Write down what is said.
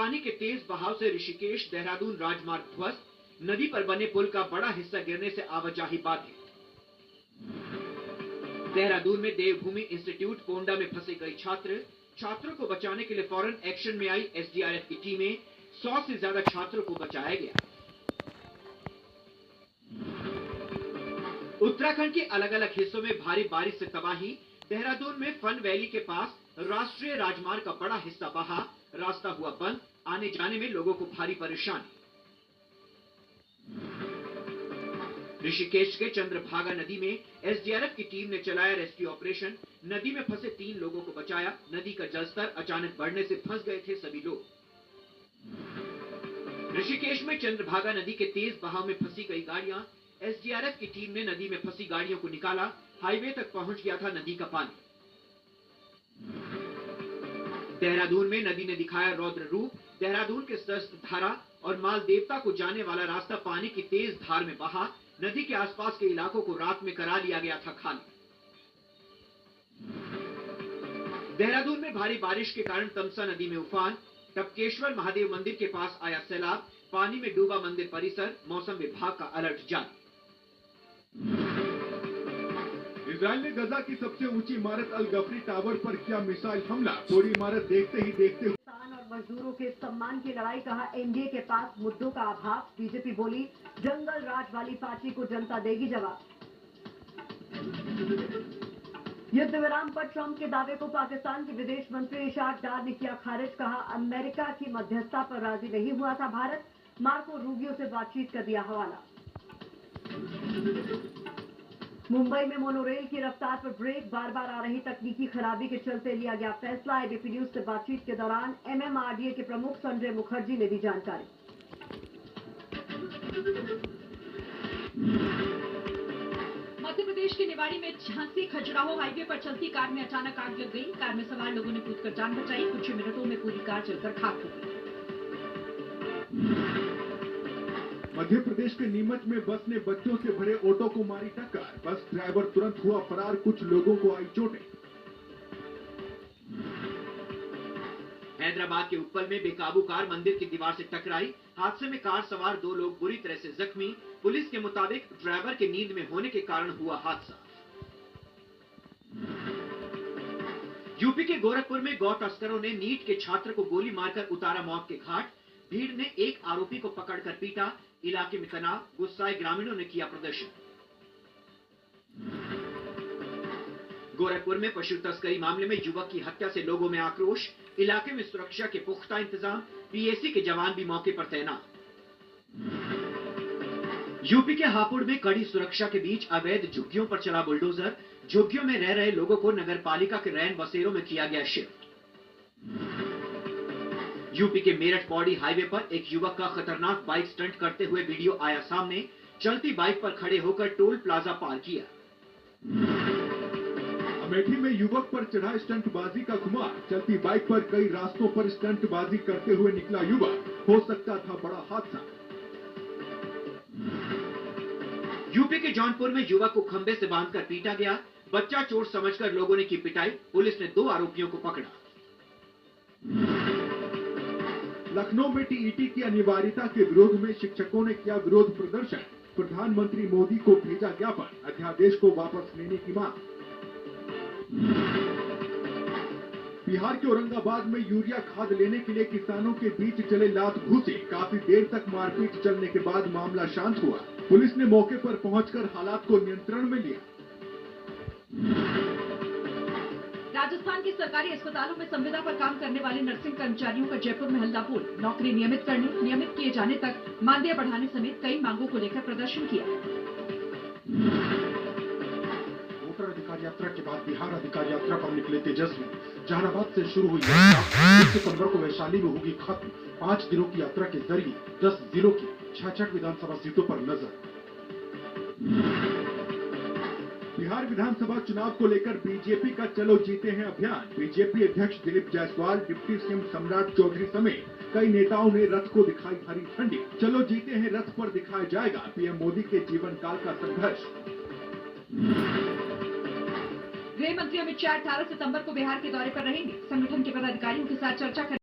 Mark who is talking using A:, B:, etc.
A: पानी के तेज बहाव से ऋषिकेश देहरादून राजमार्ग ध्वस्त, नदी पर बने पुल का बड़ा हिस्सा गिरने से आवाजाही बाधित। देहरादून में देवभूमि इंस्टीट्यूट पोंडा में फंसे कई छात्रों को बचाने के लिए फौरन एक्शन में आई एसडीआरएफ की टीमें। 100 से ज्यादा छात्रों को बचाया गया। उत्तराखंड के अलग अलग हिस्सों में भारी बारिश से तबाही। देहरादून में फन वैली के पास राष्ट्रीय राजमार्ग का बड़ा हिस्सा बहा, रास्ता हुआ बंद, आने जाने में लोगों को भारी परेशानी। ऋषिकेश के चंद्रभागा नदी में एसडीआरएफ की टीम ने चलाया रेस्क्यू ऑपरेशन। नदी में फंसे 3 लोगों को बचाया। नदी का जलस्तर अचानक बढ़ने से फंस गए थे सभी लोग। ऋषिकेश में चंद्रभागा नदी के तेज बहाव में फंसी कई गाड़ियां। एसडीआरएफ की टीम ने नदी में फंसी गाड़ियों को निकाला। हाईवे तक पहुंच गया था नदी का पानी। देहरादून में नदी ने दिखाया रौद्र रूप। देहरादून के सहस्त्र धारा और माल देवता को जाने वाला रास्ता पानी की तेज धार में बहा। नदी के आसपास के इलाकों को रात में करा लिया गया था खाली। देहरादून में भारी बारिश के कारण तमसा नदी में उफान। टपकेश्वर महादेव मंदिर के पास आया सैलाब। पानी में डूबा मंदिर परिसर। मौसम विभाग का अलर्ट जारी।
B: इजराइल ने गजा की सबसे ऊंची इमारत अल गफरी टावर पर किया मिसाइल हमला। पूरी इमारत देखते ही देखते
C: किसान और मजदूरों के सम्मान की लड़ाई, कहा एनडीए के पास मुद्दों का अभाव। बीजेपी बोली जंगल राज वाली पार्टी को जनता देगी जवाब। युद्ध विराम पर ट्रंप के दावे को पाकिस्तान के विदेश मंत्री इशाक डार ने किया खारिज। कहा अमेरिका की मध्यस्थता पर राजी नहीं हुआ था भारत। मार्को रूबियो से बातचीत कर दिया हवाला। मुंबई में मोनोरेल की रफ्तार पर ब्रेक, बार बार आ रही तकनीकी खराबी के चलते लिया गया फैसला। एबीपी न्यूज से बातचीत के दौरान एमएमआरडीए के प्रमुख संजय मुखर्जी ने दी जानकारी।
D: मध्य प्रदेश के निवाड़ी में झांसी खजुराहो हाईवे पर चलती कार में अचानक आग लग गई। कार में सवार लोगों ने कूदकर जान बचाई। कुछ ही मिनटों में पूरी कार जलकर खाक हो गई।
B: मध्य प्रदेश के नीमच में बस ने बच्चों से भरे ऑटो को मारी टक्कर। बस ड्राइवर तुरंत हुआ फरार। कुछ लोगों को आई चोटें।
A: हैदराबाद के उत्पल में बेकाबू कार मंदिर की दीवार से टकराई। हादसे में कार सवार 2 लोग बुरी तरह से जख्मी। पुलिस के मुताबिक ड्राइवर के नींद में होने के कारण हुआ हादसा। यूपी के गोरखपुर में गौ तस्करों ने नीट के छात्र को गोली मारकर उतारा मौत के घाट। भीड़ ने एक आरोपी को पकड़कर पीटा। इलाके में तनाव, गुस्साए ग्रामीणों ने किया प्रदर्शन। गोरखपुर में पशु तस्करी मामले में युवक की हत्या से लोगों में आक्रोश। इलाके में सुरक्षा के पुख्ता इंतजाम। पीएसी के जवान भी मौके पर तैनात। यूपी के हापुड़ में कड़ी सुरक्षा के बीच अवैध झुग्गियों पर चला बुलडोजर। झुग्गियों में रह रहे लोगों को नगर पालिका के रैन बसेरों में किया गया शिफ्ट। यूपी के मेरठ पौड़ी हाईवे पर एक युवक का खतरनाक बाइक स्टंट करते हुए वीडियो आया सामने। चलती बाइक पर खड़े होकर टोल प्लाजा पार किया।
B: अमेठी में युवक पर चढ़ा स्टंटबाजी का खुमार। चलती बाइक पर कई रास्तों पर स्टंटबाजी करते हुए निकला युवक। हो सकता था बड़ा हादसा।
A: यूपी के जौनपुर में युवक को खंबे से बांधकर पीटा गया। बच्चा चोर समझकर लोगों ने की पिटाई। पुलिस ने 2 आरोपियों को पकड़ा।
B: लखनऊ में टीईटी की अनिवार्यता के विरोध में शिक्षकों ने किया विरोध प्रदर्शन। प्रधानमंत्री मोदी को भेजा ज्ञापन। अध्यादेश को वापस लेने की मांग। बिहार के औरंगाबाद में यूरिया खाद लेने के लिए किसानों के बीच चले लात घूंसे। काफी देर तक मारपीट चलने के बाद मामला शांत हुआ। पुलिस ने मौके पर पहुंचकर हालात को नियंत्रण में लिया।
D: राजस्थान के सरकारी अस्पतालों में संविदा पर काम करने वाले नर्सिंग कर्मचारियों का जयपुर में हल्ला बोल। नौकरी नियमित करने, नियमित किए जाने तक मानदेय बढ़ाने समेत कई मांगों को लेकर प्रदर्शन किया।
B: वोटर अधिकार यात्रा के बाद बिहार अधिकार यात्रा पर निकले तेजस्वी। जहानाबाद से शुरू हुई यात्रा 1 सितंबर को वैशाली में होगी खत्म। 5 दिनों की यात्रा के जरिए 10 जिलों की 66 विधानसभा सीटों पर नजर। बिहार विधानसभा चुनाव को लेकर बीजेपी का चलो जीते हैं अभियान। बीजेपी अध्यक्ष दिलीप जायसवाल, डिप्टी सीएम सम्राट चौधरी समेत कई नेताओं ने रथ को दिखाई हरी झंडी। चलो जीते हैं रथ पर दिखाया जाएगा पीएम मोदी के जीवन काल का संघर्ष।
D: गृह मंत्री अमित शाह 18 सितंबर को बिहार के दौरे पर रहेंगे। संगठन के पदाधिकारियों के साथ चर्चा